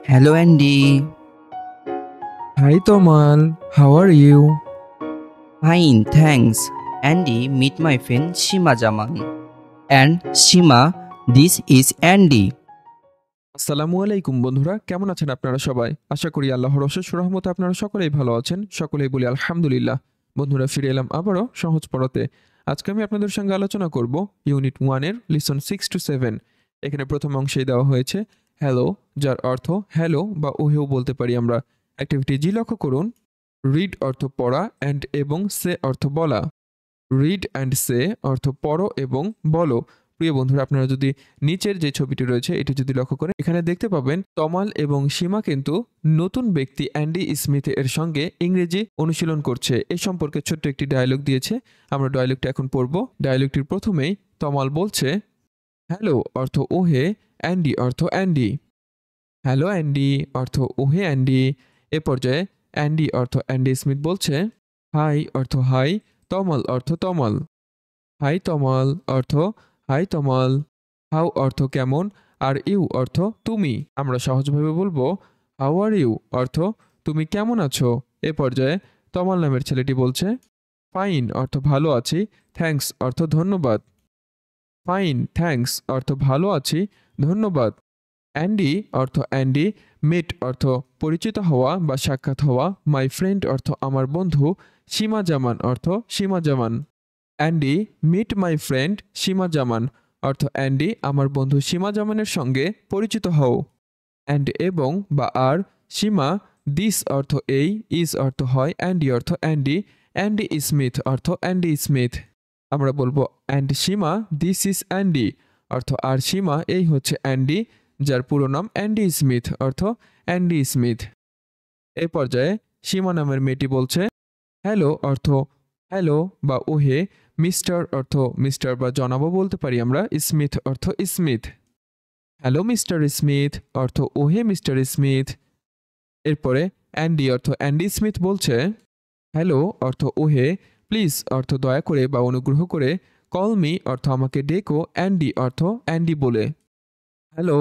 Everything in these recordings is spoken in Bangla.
Hello, Andy. Hi Tomal, how are you? Fine, thanks. Andy, meet my friend Shima Jaman. And Shima, this is Andy. আসসালামু আলাইকুম বন্ধুরা, কেমন আছেন আপনারা সবাই? আশা করি আল্লাহর অশেষ রহমতে আপনারা সকলেই ভালো আছেন। সকলেই বলি আলহামদুলিল্লাহ। বন্ধুরা, ফিরে এলাম আবারও সহজ পড়াতে। আজকে আমি আপনাদের সঙ্গে আলোচনা করব ইউনিট 1 এর লিসন 6 to 7। এখানে প্রথম অংশেই দেওয়া হয়েছে হ্যালো, যার অর্থ হ্যালো বা ওহেও বলতে পারি আমরা। অ্যাক্টিভিটি জি লক্ষ্য করুন। রিড অর্থ পড়া, অ্যান্ড এবং সে অর্থ বলা। রিড অ্যান্ড সে অর্থ পড়ো এবং বলো। প্রিয় বন্ধুরা, আপনারা যদি নিচের যে ছবিটি রয়েছে এটি যদি লক্ষ্য করেন, এখানে দেখতে পাবেন তমাল এবং সীমা কিন্তু নতুন ব্যক্তি অ্যান্ডি স্মিথ এর সঙ্গে ইংরেজি অনুশীলন করছে। এই সম্পর্কে ছোট্ট একটি ডায়লগ দিয়েছে, আমরা ডায়লগটা এখন পড়ব। ডায়লগটির প্রথমেই তমাল বলছে হ্যালো অর্থ ওহে, অ্যান্ডি অর্থ অ্যান্ডি। হ্যালো অ্যান্ডি অর্থ ওহে অ্যান্ডি। এ পর্যায়ে অ্যান্ডি অর্থ অ্যান্ডি স্মিথ বলছে হাই অর্থ হাই, তমাল অর্থ তমাল। হাই তমাল অর্থ হাই তমাল। হাউ অর্থ কেমন, আর ইউ অর্থ তুমি। আমরা সহজভাবে বলবো হাউ আর ইউ অর্থ তুমি কেমন আছো। এ পর্যায়ে তমাল নামের ছেলেটি বলছে ফাইন অর্থ ভালো আছি, থ্যাঙ্কস অর্থ ধন্যবাদ। ফাইন থ্যাঙ্কস অর্থ ভালো আছি, ধন্যবাদ। অ্যান্ডি অর্থ অ্যান্ডি। মিট অর্থ পরিচিত হওয়া বা সাক্ষাৎ হওয়া। মাই ফ্রেন্ড অর্থ আমার বন্ধু। সীমা জামান অর্থ সীমা জামান। অ্যান্ডি মিট মাই ফ্রেন্ড সীমা জামান অর্থ অ্যান্ডি আমার বন্ধু সীমা জামানের সঙ্গে পরিচিত হও। অ্যান্ড এবং বা আর। সীমা দিস অর্থ এই, ইজ অর্থ হয়, অ্যান্ডি অর্থ অ্যান্ডি। অ্যান্ডি স্মিথ অর্থ অ্যান্ডি স্মিথ। আমরা বলবো and Seema this is Andy অর্থ আর সীমা এই হচ্ছে অ্যান্ডি, যার পুরো নাম অ্যান্ডি স্মিথ অর্থ অ্যান্ডি স্মিথ। এ পর্যায়ে সীমা নামের মেয়েটি বলছে হ্যালো অর্থ হ্যালো বা ওহে। মিস্টার অর্থ মিস্টার বা জনাবও বলতে পারি আমরা। স্মিথ অর্থ স্মিথ। হ্যালো মিস্টার স্মিথ অর্থ ওহে মিস্টার স্মিথ। এরপরে অ্যান্ডি অর্থ অ্যান্ডি স্মিথ বলছে হ্যালো অর্থ ওহে, প্লিজ অর্থ দয়া করে বা অনুগ্রহ করে, কল মি অর্থ আমাকে ডেকো, অ্যান্ডি অর্থ অ্যান্ডি বলে। হ্যালো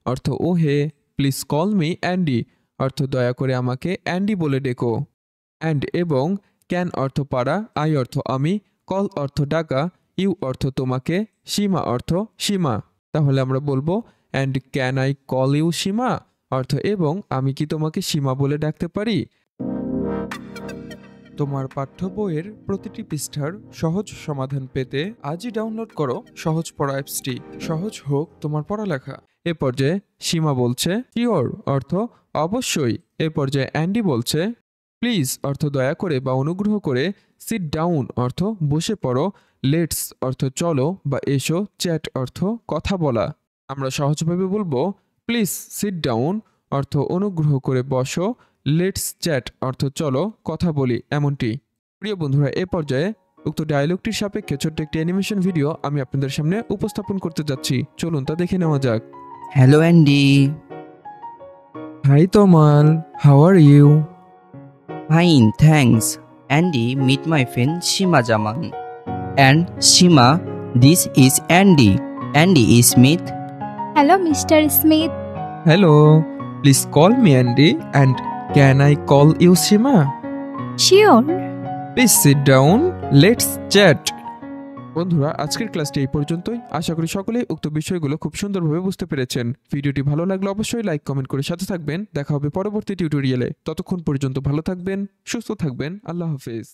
অর্থ ওহে, প্লিজ কল মি অ্যান্ডি অর্থ দয়া করে আমাকে অ্যান্ডি বলে ডেকো। অ্যান্ড এবং ক্যান অর্থ পারা, আই অর্থ আমি, কল অর্থ ডাকা, ইউ অর্থ তোমাকে, সীমা অর্থ সীমা। তাহলে আমরা বলবো and can I call you Seema অর্থ এবং আমি কি তোমাকে সীমা বলে ডাকতে পারি। তোমার পাঠ্য বইয়ের প্রতিটি পৃষ্ঠার সহজ সমাধান পেতে আজই ডাউনলোড করো সহজ পড়া অ্যাপসটি। সহজ হোক তোমার পড়ালেখা। এ পর্যায়ে সীমা বলছে শিওর অর্থ অবশ্যই। এ পর্যায়ে অ্যান্ডি বলছে প্লিজ অর্থ দয়া করে বা অনুগ্রহ করে, সিট ডাউন অর্থ বসে পড়ো, লেটস অর্থ চলো বা এসো, চ্যাট অর্থ কথা বলা। আমরা সহজভাবে বলবো প্লিজ সিট ডাউন অর্থ অনুগ্রহ করে বসো, লেটস চ্যাট অর্থ চলো কথা বলি, এমনটি। প্রিয় বন্ধুরা, এ পর্যায়ে উক্ত ডায়লগটির সাপেক্ষে ছোট্ট একটি অ্যানিমেশন ভিডিও আমি আপনাদের সামনে উপস্থাপন করতে যাচ্ছি। চলুন তা দেখে নেওয়া যাক। Hello, Andy. Hi Tamal, how are you? Fine, thanks. Andy, meet my friend Shima Jaman. And Shima, this is Andy. Andy Smith. Hello, Mr. Smith. Hello, please call me Andy, and can I call you Seema? Sure. Please sit down, let's chat. বন্ধুরা, আজকের ক্লাসটি এই পর্যন্তই। আশা করি সকলেই উক্ত বিষয়গুলো খুব সুন্দরভাবে বুঝতে পেরেছেন। ভিডিওটি ভালো লাগলে অবশ্যই লাইক কমেন্ট করে সাথে থাকবেন। দেখা হবে পরবর্তী টিউটোরিয়ালে। ততক্ষণ পর্যন্ত ভালো থাকবেন, সুস্থ থাকবেন। আল্লাহ হাফেজ।